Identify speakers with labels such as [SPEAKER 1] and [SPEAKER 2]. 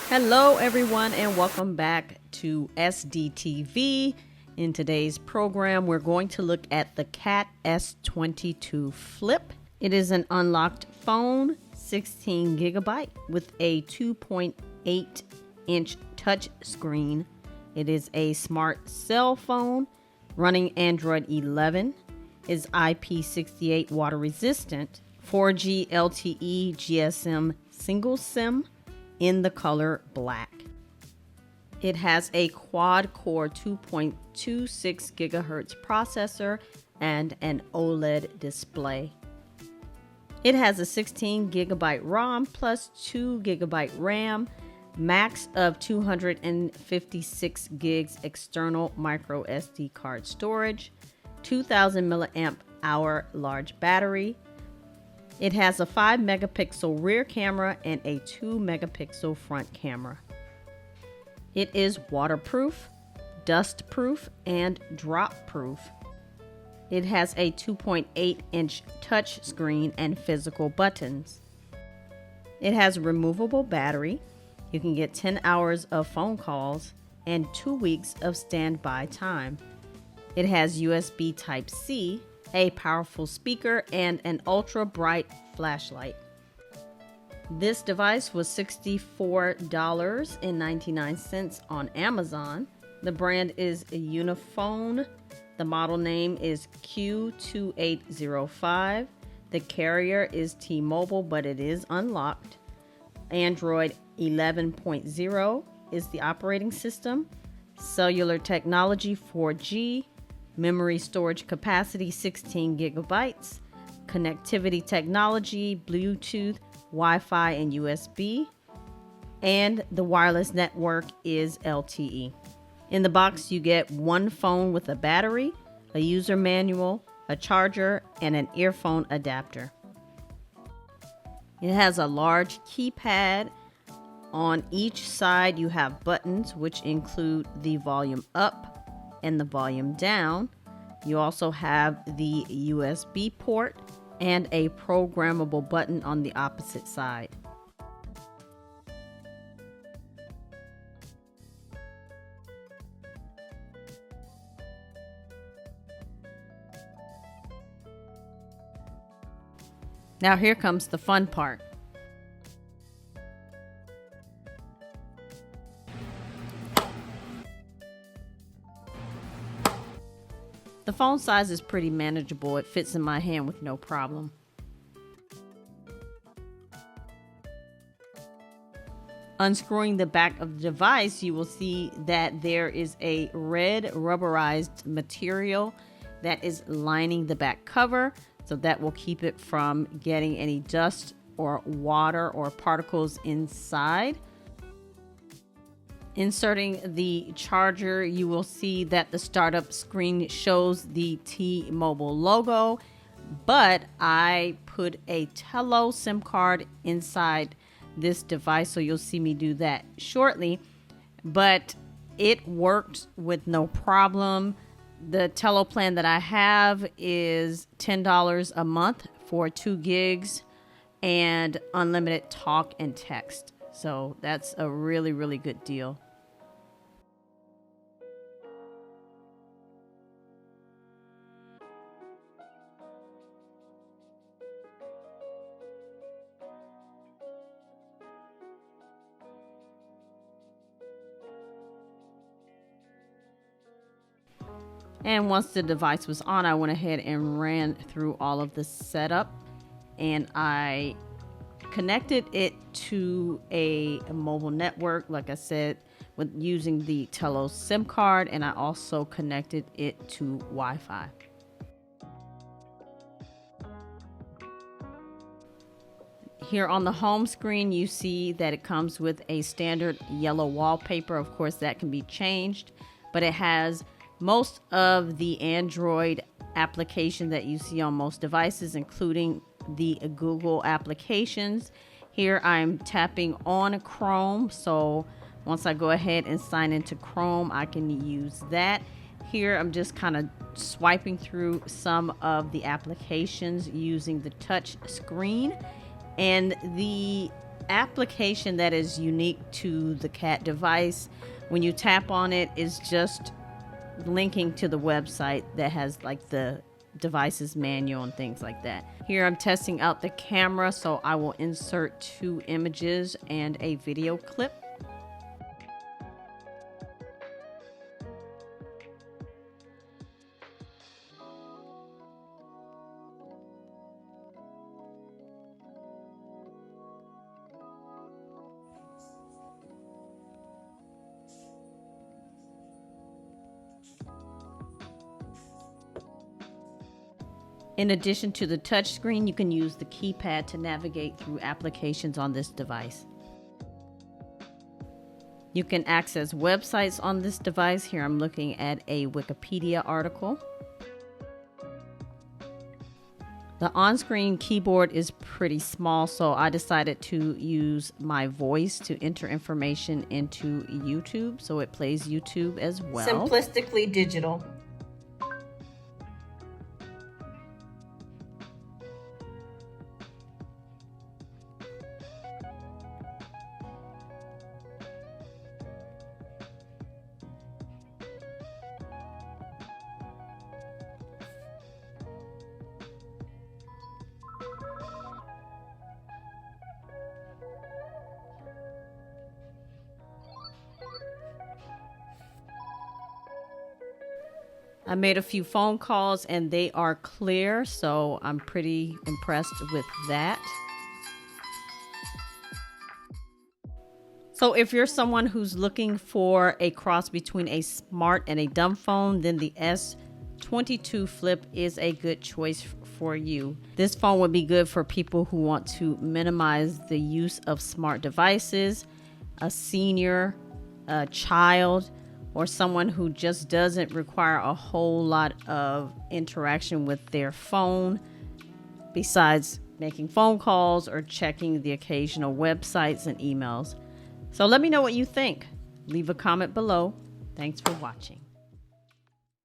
[SPEAKER 1] Hello everyone and welcome back to SDTV. In today's program, we're going to look at the Cat S22 Flip. It is an unlocked phone, 16 gigabyte with a 2.8 inch touch screen. It is a smart cell phone running Android 11, is IP68 water resistant, 4G LTE GSM single SIM in the color black. It has a quad-core 2.26 gigahertz processor and an OLED display. It has a 16 gigabyte ROM plus 2 gigabyte RAM, max of 256 gigs external micro SD card storage, 2000 milliamp hour large battery. It has a 5 megapixel rear camera and a 2 megapixel front camera. It is waterproof, dustproof, and drop-proof. It has a 2.8 inch touch screen and physical buttons. It has a removable battery. You can get 10 hours of phone calls and 2 weeks of standby time. It has USB Type-C, a powerful speaker, and an ultra bright flashlight. This device was $64.99 on Amazon. The brand is a Uniphone. The model name is Q2805. The carrier is T-Mobile, but it is unlocked. Android 11.0 is the operating system. Cellular technology 4G. Memory storage capacity 16 gigabytes. Connectivity technology Bluetooth, Wi-Fi, and USB. And the wireless network is LTE. In the box, you get one phone with a battery, a user manual, a charger, and an earphone adapter. It has a large keypad. On each side, you have buttons, which include the volume up and the volume down. You also have the USB port and a programmable button on the opposite side. Now here comes the fun part. The phone size is pretty manageable. It fits in my hand with no problem. Unscrewing the back of the device, you will see that there is a red rubberized material that is lining the back cover, so that will keep it from getting any dust or water or particles inside. Inserting the charger, you will see that the startup screen shows the T-Mobile logo, but I put a Tello SIM card inside this device, so you'll see me do that shortly. But it worked with no problem. The Tello plan that I have is $10 a month for 2 gigs and unlimited talk and text. So that's a really, really good deal. And once the device was on, I went ahead and ran through all of the setup, and I connected it to a mobile network, like I said, with using the Tello SIM card, and I also connected it to Wi-Fi. Here on the home screen, you see that it comes with a standard yellow wallpaper. Of course, that can be changed, but it has most of the Android application that you see on most devices, including the Google applications. Here I'm tapping on Chrome, so once I go ahead and sign into Chrome, I can use that. Here I'm just kind of swiping through some of the applications using the touch screen, and the application that is unique to the CAT device. When you tap on it, is just linking to the website that has like the device's manual and things like that. Here I'm testing out the camera, so I will insert 2 images and a video clip. In addition to the touchscreen, you can use the keypad to navigate through applications on this device. You can access websites on this device. Here I'm looking at a Wikipedia article. The on-screen keyboard is pretty small, so I decided to use my voice to enter information into YouTube, so it plays YouTube as well.
[SPEAKER 2] Simplistically digital.
[SPEAKER 1] I made a few phone calls and they are clear, so I'm pretty impressed with that. So if you're someone who's looking for a cross between a smart and a dumb phone, then the S22 Flip is a good choice for you. This phone would be good for people who want to minimize the use of smart devices, a senior, a child, or someone who just doesn't require a whole lot of interaction with their phone besides making phone calls or checking the occasional websites and emails. So let me know what you think. Leave a comment below. Thanks for watching.